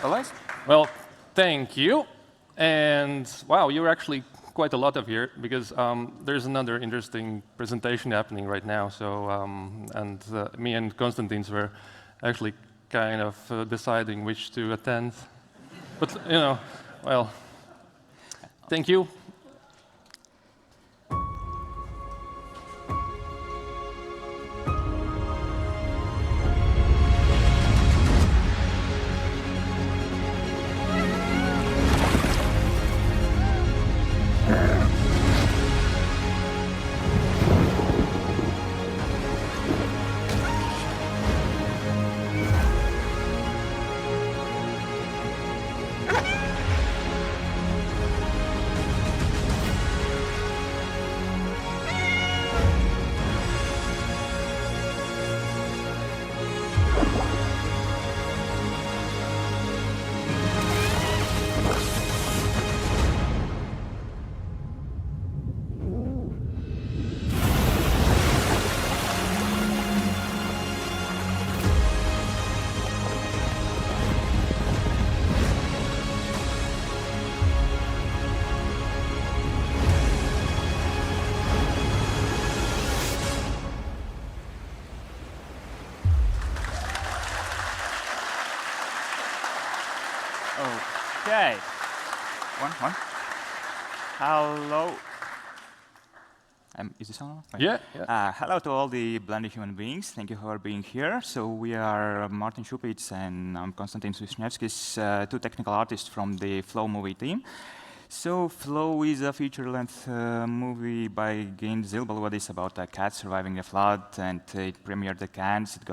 Nikolais. Well, thank you. And wow, you're actually quite a lot of here because there's another interesting presentation happening right now. So, me and Konstantins were actually kind of deciding which to attend. But, well, thank you. Okay. One. Hello. Is this on? Yeah. Hello to all the blended human beings. Thank you for being here. So we are Martins Upitis and I'm Konstantins Visnevskis, two technical artists from the Flow movie team. So Flow is a feature-length movie by Gints Zilbalodis about a cat surviving a flood, and it premiered at Cannes. It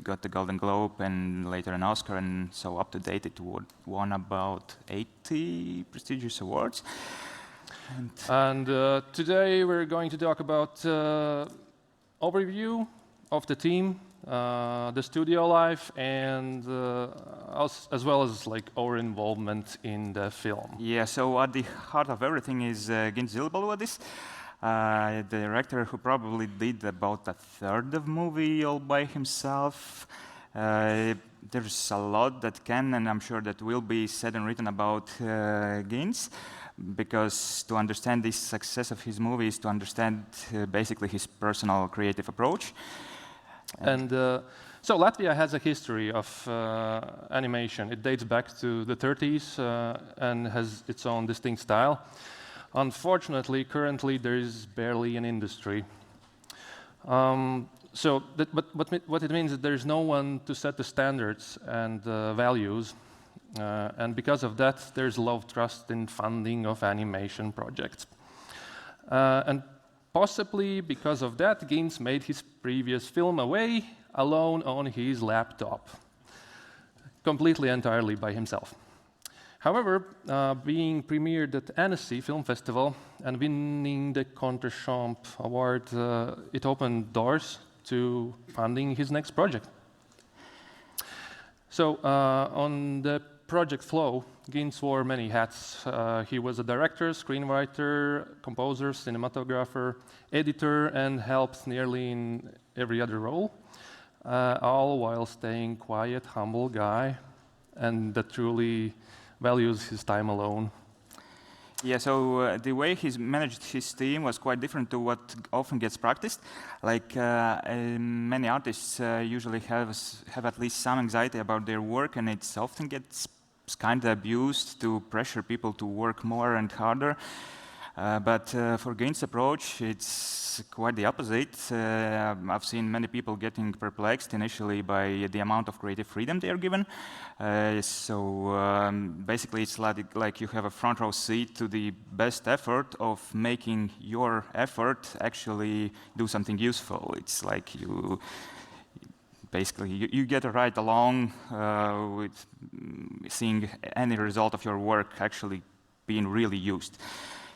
got the Golden Globe and later an Oscar, and so up to date it won about 80 prestigious awards. And today we're going to talk about overview of the team, the studio life, and as well as our involvement in the film. Yeah, so at the heart of everything is Gints Zilbalodis, the director who probably did about a third of the movie all by himself. There's a lot that can, and I'm sure that will be said and written about Gints, because to understand the success of his movie is to understand basically his personal creative approach. And so Latvia has a history of animation. It dates back to the 30s and has its own distinct style. Unfortunately, currently there is barely an industry. What it means is there's no one to set the standards and values. And because of that, there's low trust in funding of animation projects. And possibly because of that, Gints made his previous film Eevee alone on his laptop, completely entirely by himself. However, being premiered at Annecy Film Festival and winning the Contre-Champ Award, it opened doors to funding his next project. So on the project Flow, Gints wore many hats. He was a director, screenwriter, composer, cinematographer, editor, and helped nearly in every other role, all while staying quiet, humble guy, and that truly values his time alone. Yeah, so the way he's managed his team was quite different to what often gets practiced. Many artists usually have at least some anxiety about their work, and it often gets kind of abused to pressure people to work more and harder. But for Gints' approach, it's quite the opposite. I've seen many people getting perplexed initially by the amount of creative freedom they are given. Basically, it's like you have a front row seat to the best effort of making your effort actually do something useful. It's like you get a ride along with seeing any result of your work actually being really used.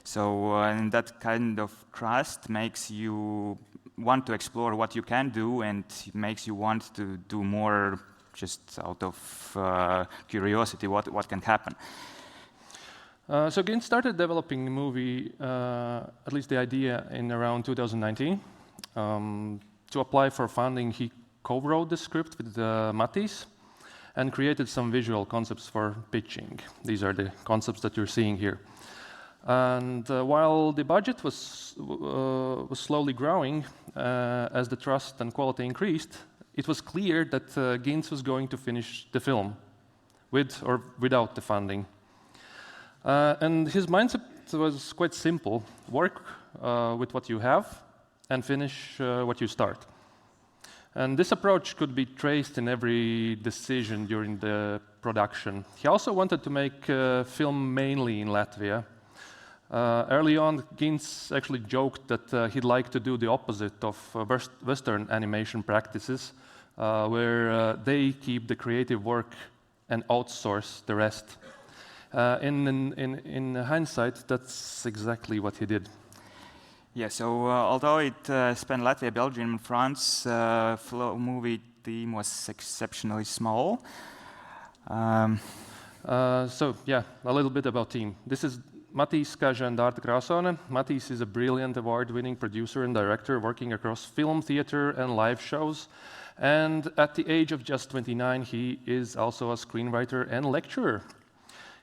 So and that kind of trust makes you want to explore what you can do, and makes you want to do more just out of curiosity what can happen. So Gints started developing the movie, at least the idea, in around 2019. To apply for funding, he co-wrote the script with Matīs, and created some visual concepts for pitching. These are the concepts that you're seeing here. And while the budget was slowly growing, as the trust and quality increased, it was clear that Gints was going to finish the film, with or without the funding. And his mindset was quite simple: work with what you have and finish what you start. And this approach could be traced in every decision during the production. He also wanted to make film mainly in Latvia. Early on, Gints actually joked that he'd like to do the opposite of Western animation practices, where they keep the creative work and outsource the rest. In hindsight, that's exactly what he did. Yeah, so although it spanned Latvia, Belgium, and France, Flow movie team was exceptionally small. So yeah, a little bit about team. This is Matīs Kaža and Dārta Krāsone. Matīs is a brilliant award-winning producer and director working across film, theater, and live shows. And at the age of just 29, he is also a screenwriter and lecturer.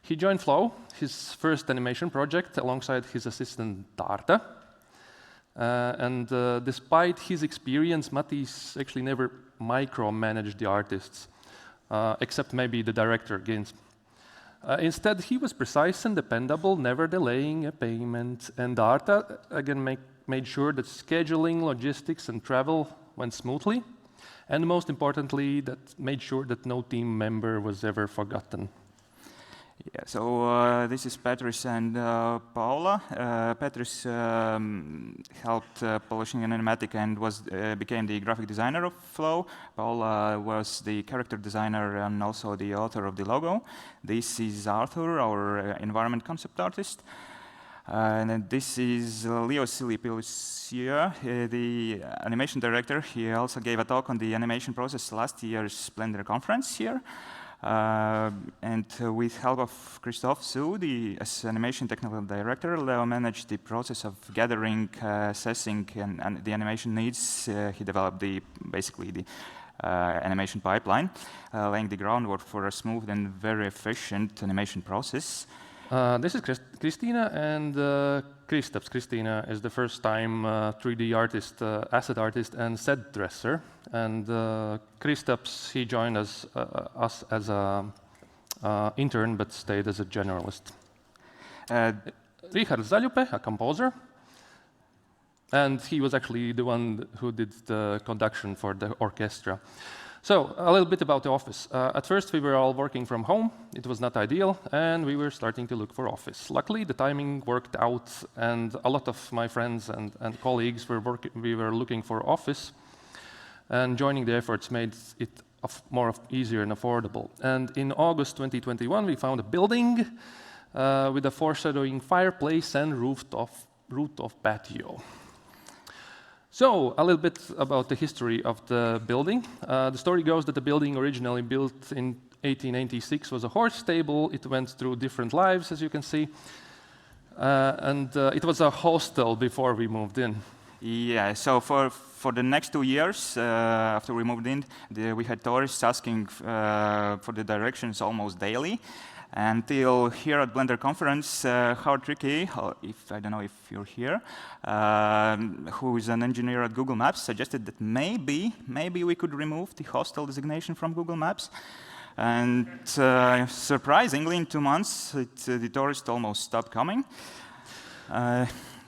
He joined Flow, his first animation project, alongside his assistant Dārta. Despite his experience, Matīs actually never micromanaged the artists, except maybe the director, Gints. Instead, he was precise and dependable, never delaying a payment. And Dārta, again, made sure that scheduling, logistics, and travel went smoothly. And most importantly, that made sure that no team member was ever forgotten. Yeah, so this is Petrus and Paula. Petrus helped polishing animatic and became the graphic designer of Flow. Paula was the character designer and also the author of the logo. This is Arthur, our environment concept artist. And this is Leo Silipilis, the animation director. He also gave a talk on the animation process last year's Blender conference here. And with help of Christophe Su, as animation technical director, Leo managed the process of gathering, assessing, and the animation needs. He developed basically the animation pipeline, laying the groundwork for a smooth and very efficient animation process. This is Kristīna and Kristaps. Kristīna is the first time 3D artist, asset artist, and set dresser. And Kristaps, he joined us as an intern, but stayed as a generalist. Richard Zaļupe, a composer. And he was actually the one who did the conduction for the orchestra. So, a little bit about the office. At first, we were all working from home. It was not ideal, and we were starting to look for office. Luckily, the timing worked out, and a lot of my friends and colleagues we were looking for office, and joining the efforts made it more easier and affordable. And in August 2021, we found a building with a foreshadowing fireplace and rooftop patio. So, a little bit about the history of the building. The story goes that the building, originally built in 1886, was a horse stable. It went through different lives, as you can see. It was a hostel before we moved in. Yeah, so for the next 2 years, after we moved in, we had tourists asking for the directions almost daily. Until here at Blender conference, Howard Trickey, I don't know if you're here, who is an engineer at Google Maps, suggested that maybe we could remove the hostel designation from Google Maps. And surprisingly, in 2 months, the tourists almost stopped coming.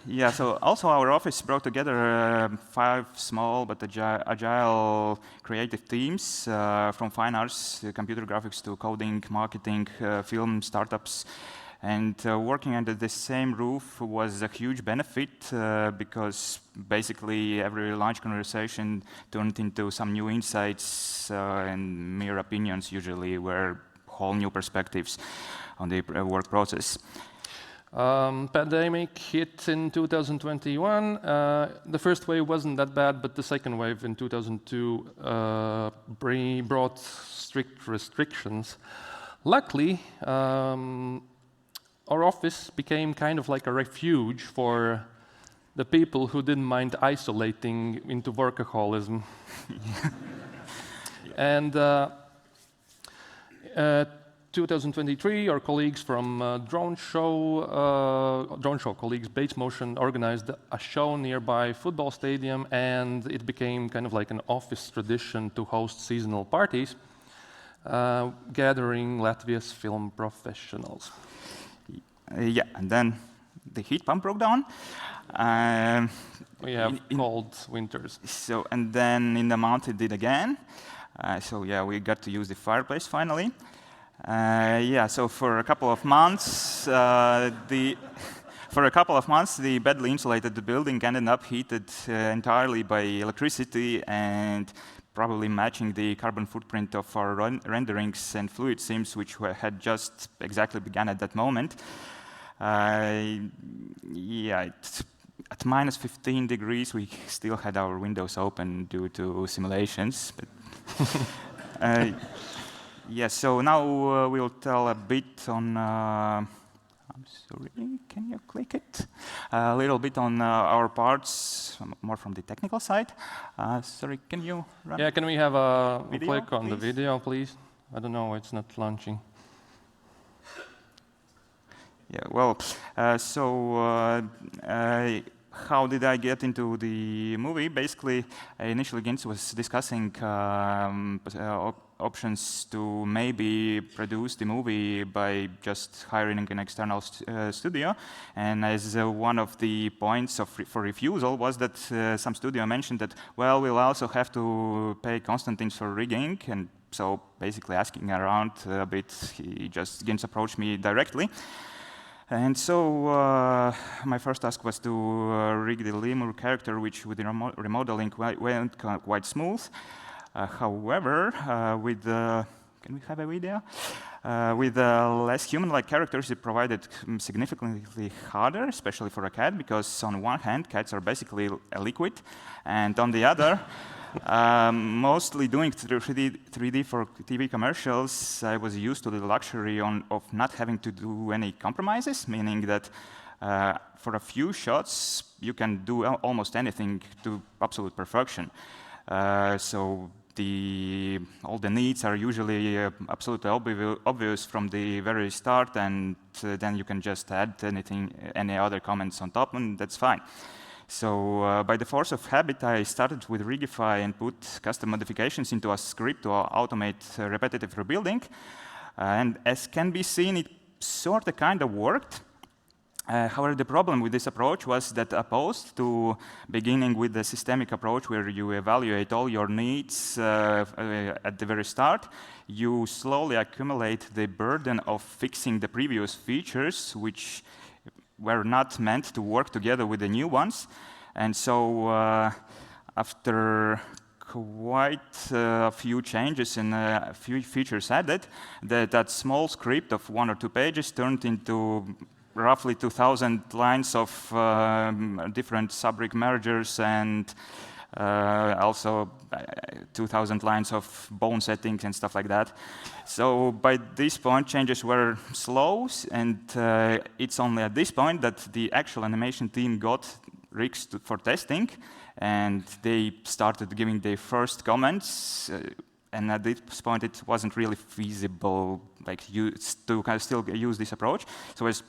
Yeah, so also our office brought together 5 small but agile creative teams from fine arts, computer graphics to coding, marketing, film, startups. And working under the same roof was a huge benefit because basically every lunch conversation turned into some new insights and mere opinions usually were whole new perspectives on the work process. Pandemic hit in 2021. The first wave wasn't that bad, but the second wave in 2002 brought strict restrictions. Luckily, our office became kind of like a refuge for the people who didn't mind isolating into workaholism. And 2023, our colleagues from Drone Show colleagues, Bates Motion, organized a show nearby football stadium, and it became kind of like an office tradition to host seasonal parties, gathering Latvia's film professionals. Yeah, and then the heat pump broke down. We have cold winters. So, and then in the month it did again. So yeah, we got to use the fireplace finally. Yeah, so for a couple of months, the badly insulated building ended up heated entirely by electricity and probably matching the carbon footprint of our renderings and fluid sims, which had just exactly begun at that moment. Yeah, at minus 15 degrees, we still had our windows open due to simulations. But yeah, so now we'll tell a bit on, I'm sorry, can you click it? A little bit on our parts, more from the technical side. Sorry, can you run? Yeah, can we have a video, click on the please? video, please? I don't know, it's not launching. Yeah, well, how did I get into the movie? Basically, initially Gints was discussing options to maybe produce the movie by just hiring an external studio. And as one of the points for refusal was that some studio mentioned that, well, we'll also have to pay Konstantins for rigging. And so basically asking around a bit, Gints approached me directly. And so my first task was to rig the lemur character, which with the remodeling went quite smooth. However, can we have a video? With less human-like characters, it provided significantly harder, especially for a cat, because on one hand, cats are basically a liquid, and on the other, mostly doing 3D for TV commercials, I was used to the luxury of not having to do any compromises, meaning that for a few shots, you can do almost anything to absolute perfection. So all the needs are usually absolutely obvious from the very start, and then you can just add any other comments on top, and that's fine. So by the force of habit, I started with Rigify and put custom modifications into a script to automate repetitive rebuilding. And as can be seen, it sort of kind of worked. However, the problem with this approach was that opposed to beginning with the systemic approach where you evaluate all your needs at the very start, you slowly accumulate the burden of fixing the previous features, which were not meant to work together with the new ones. And so after quite a few changes and a few features added, that small script of 1 or 2 pages turned into roughly 2,000 lines of different sub-rig mergers and also 2,000 lines of bone settings and stuff like that. So by this point, changes were slow, and it's only at this point that the actual animation team got rigs for testing, and they started giving their first comments. And at this point, it wasn't really feasible, to kind of still use this approach. So I was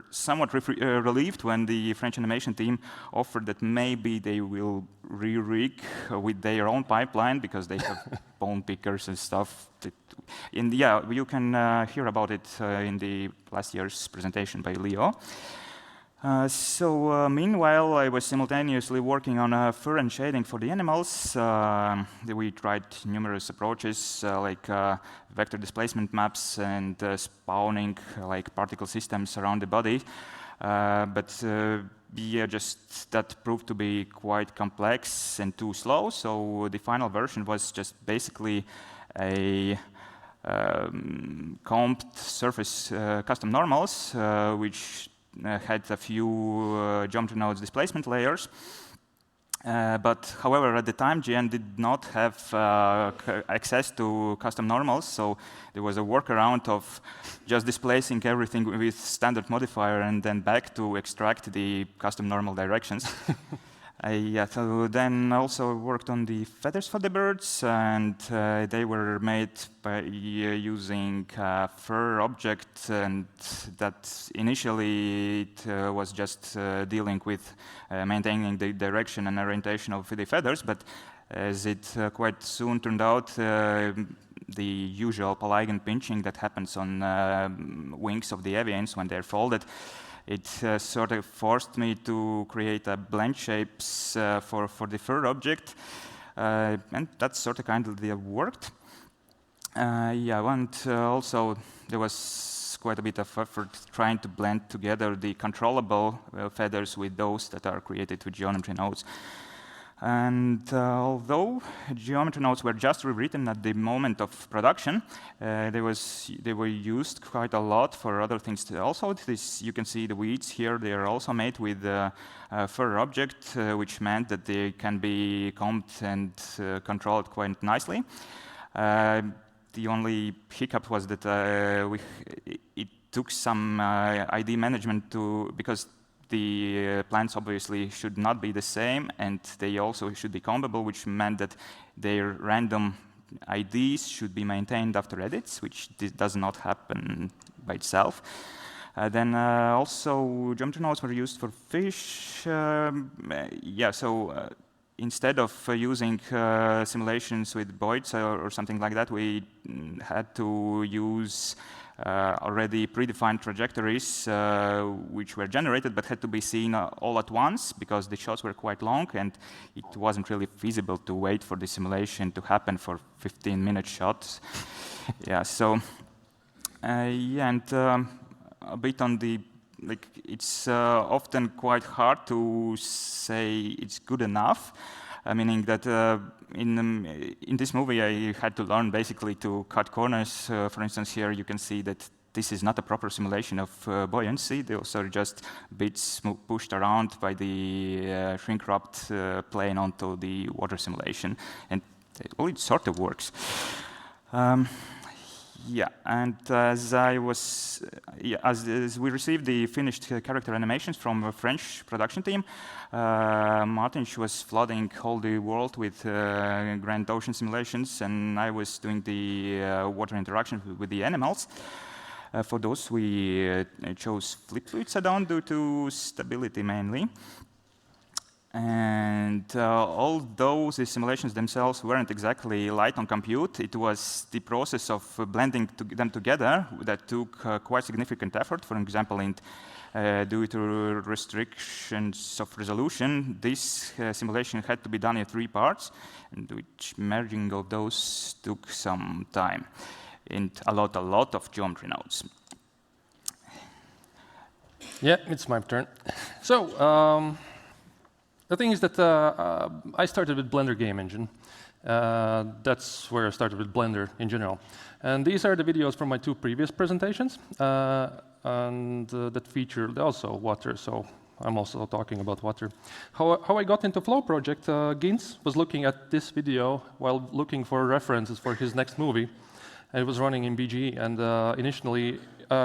somewhat relieved when the French animation team offered that maybe they will re-rig with their own pipeline because they have bone pickers and stuff. Yeah, you can hear about it in the last year's presentation by Leo. Meanwhile, I was simultaneously working on fur and shading for the animals. We tried numerous approaches like vector displacement maps and spawning particle systems around the body. But yeah, just that proved to be quite complex and too slow. So the final version was just basically a comped surface custom normals, which had a few geometry nodes displacement layers. But however, at the time, GN did not have access to custom normals, so there was a workaround of just displacing everything with standard modifier and then back to extract the custom normal directions. Yeah, so then also worked on the feathers for the birds, and they were made by using fur object, and that initially it was just dealing with maintaining the direction and orientation of the feathers, but as it quite soon turned out, the usual polygon pinching that happens on wings of the avians when they're folded, it sort of forced me to create blend shapes for the fur object, and that sort of kind of worked. Yeah, and also there was quite a bit of effort trying to blend together the controllable feathers with those that are created with geometry nodes. And although geometry nodes were just rewritten at the moment of production, they were used quite a lot for other things also. You can see the weeds here, they are also made with fur object, which meant that they can be combed and controlled quite nicely. The only hiccup was that it took some ID management because the plants obviously should not be the same, and they also should be combable, which meant that their random IDs should be maintained after edits, which does not happen by itself. Then also geometry nodes were used for fish. Yeah, so instead of using simulations with Boids or something like that, we had to use already predefined trajectories which were generated but had to be seen all at once because the shots were quite long and it wasn't really feasible to wait for the simulation to happen for 15-minute shots. Yeah, so yeah, and a bit on the it's often quite hard to say it's good enough. Meaning that in this movie I had to learn basically to cut corners. For instance, here you can see that this is not a proper simulation of buoyancy. Those are just bits pushed around by the shrink-wrapped plane onto the water simulation, and well, it sort of works. Yeah, and as we received the finished character animations from a French production team, Mārtiņš was flooding all the world with grand ocean simulations, and I was doing the water interaction with the animals. For those, we chose flip fluids add-on due to stability mainly. And although the simulations themselves weren't exactly light on compute, it was the process of blending them together that took quite significant effort. For example, due to restrictions of resolution, this simulation had to be done in 3 parts, and which merging of those took some time and a lot of geometry nodes. Yeah, it's my turn. So. The thing is that I started with Blender game engine. That's where I started with Blender in general. And these are the videos from my 2 previous presentations, and that featured also water, so I'm also talking about water. How I got into Flow project, Gints was looking at this video while looking for references for his next movie. And it was running in BG, and initially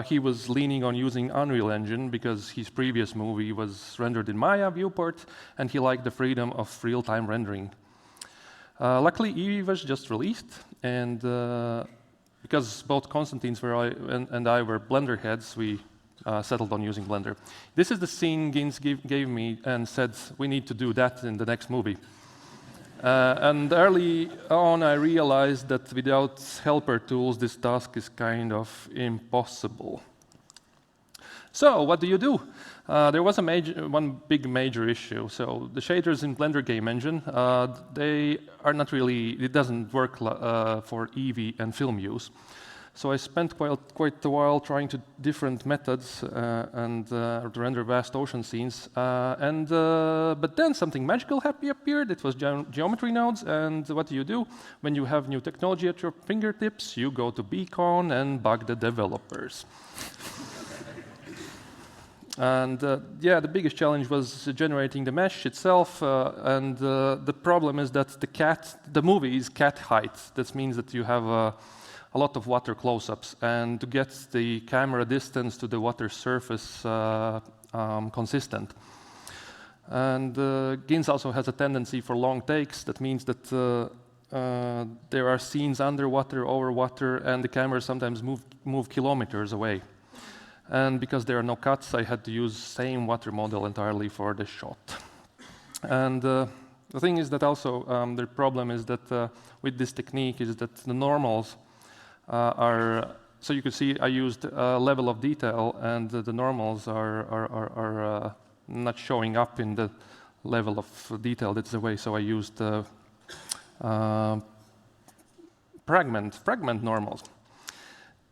he was leaning on using Unreal Engine because his previous movie was rendered in Maya viewport, and he liked the freedom of real-time rendering. Luckily, Eevee was just released, and because both Konstantins and I were Blender heads, we settled on using Blender. This is the scene Gints gave me and said, we need to do that in the next movie. And early on, I realized that without helper tools, this task is kind of impossible. So what do? There was one big major issue. So the shaders in Blender game engine, they are not really, it doesn't work for Eevee and film use. So I spent quite a while trying to different methods and to render vast ocean scenes. But then something magical appeared. It was geometry nodes. And what do? When you have new technology at your fingertips, you go to Beacon and bug the developers. And yeah, the biggest challenge was generating the mesh itself. And the problem is that the movie is cat height. That means that you have a lot of water close-ups, and to get the camera distance to the water surface consistent. And Gints also has a tendency for long takes. That means that there are scenes underwater, over water, and the camera sometimes move kilometers away. And because there are no cuts, I had to use same water model entirely for the shot. And the thing is that also the problem is that with this technique is that the normals are, so you can see I used a level of detail, and the normals are not showing up in the level of detail that's away, so I used fragment normals.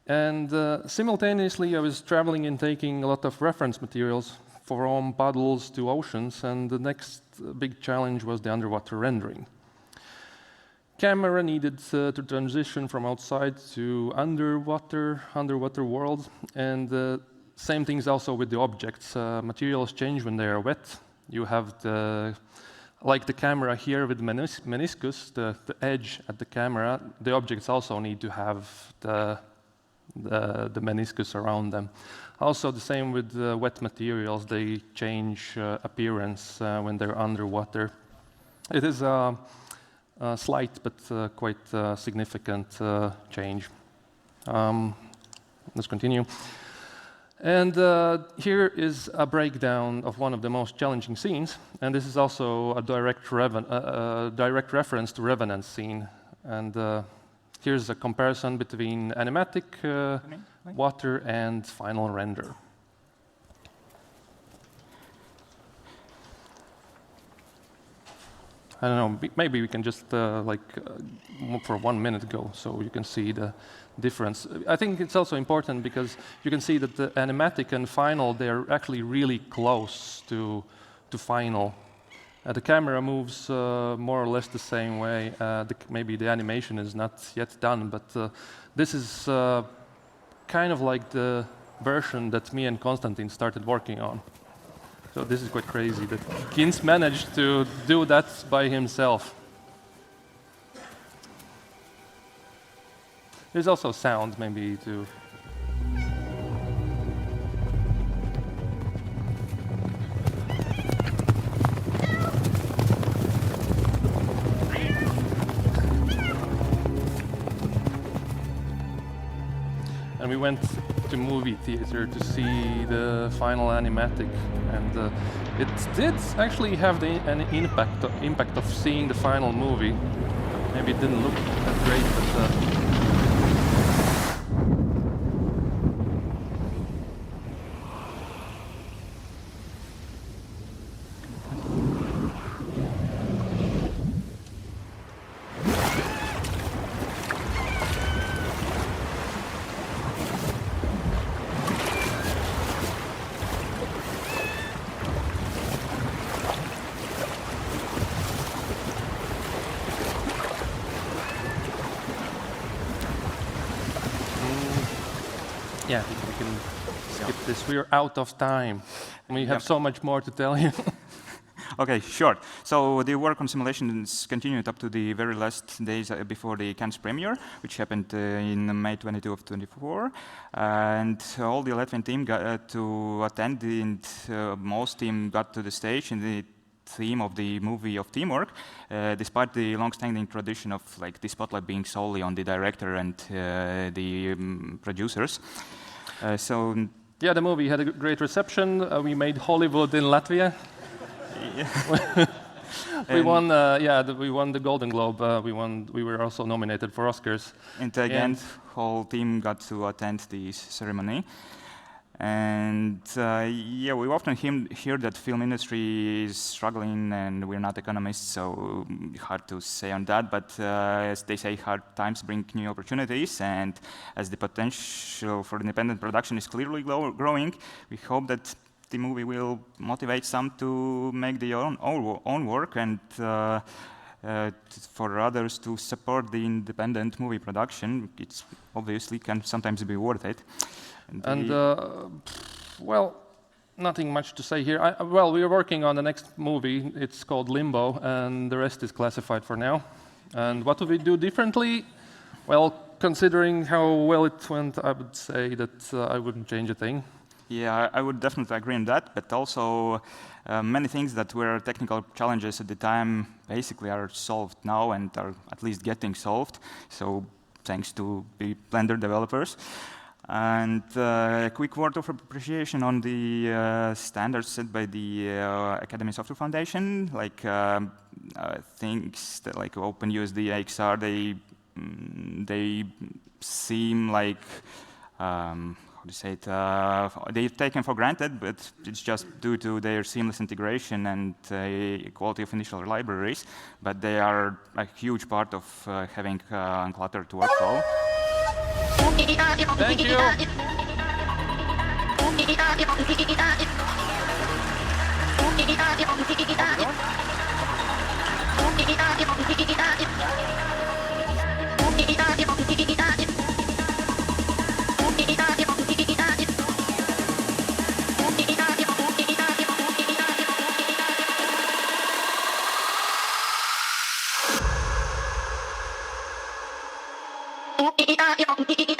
And simultaneously, I was traveling and taking a lot of reference materials from puddles to oceans, and the next big challenge was the underwater rendering. Camera needed to transition from outside to underwater world, and same things also with the objects. Materials change when they are wet. You have like the camera here with meniscus, the edge at the camera. The objects also need to have the meniscus around them. Also the same with wet materials, they change appearance when they're underwater. It is a slight but quite significant change. Let's continue. And here is a breakdown of one of the most challenging scenes, and this is also a direct reference to Revenant's scene. And here's a comparison between animatic, water, and final render. I don't know, maybe we can just for 1 minute go so you can see the difference. I think it's also important because you can see that the animatic and final, they're actually really close to final. The camera moves more or less the same way. Maybe the animation is not yet done, but this is kind of like the version that me and Konstantin started working on. So this is quite crazy that Gints managed to do that by himself. There's also sound, maybe, to... And we went to movie theater to see the final animatic, and it did actually have an impact of seeing the final movie. Maybe it didn't look that great, but yeah, we can skip this. We are out of time. We have so much more to tell you. Okay, sure. So the work on simulations continued up to the very last days before the Cannes premiere, which happened in May 22 of 24. And all the Latvian team got to attend, and most team got to the stage in the theme of the movie of teamwork, despite the long-standing tradition of the spotlight being solely on the director and the producers. Yeah, the movie had a great reception. We made Hollywood in Latvia. We won. We won the Golden Globe. We were also nominated for Oscars. And again, whole team got to attend the ceremony. And yeah, we often hear that film industry is struggling, and we're not economists, so hard to say on that. But as they say, hard times bring new opportunities, and as the potential for independent production is clearly growing, we hope that the movie will motivate some to make their own work, and for others to support the independent movie production. It's obviously can sometimes be worth it. And well, nothing much to say here. Well, we are working on the next movie. It's called Limbo, and the rest is classified for now. And what would we do differently? Well, considering how well it went, I would say that I wouldn't change a thing. Yeah, I would definitely agree on that, but also many things that were technical challenges at the time basically are solved now and are at least getting solved, so thanks to the Blender developers. And a quick word of appreciation on the standards set by the Academy Software Foundation, like things that like OpenUSD, XR, they seem like how to say it, they're taken for granted, but it's just due to their seamless integration and quality of initial libraries, but they are a huge part of having uncluttered workflow. Thank you. Thank you.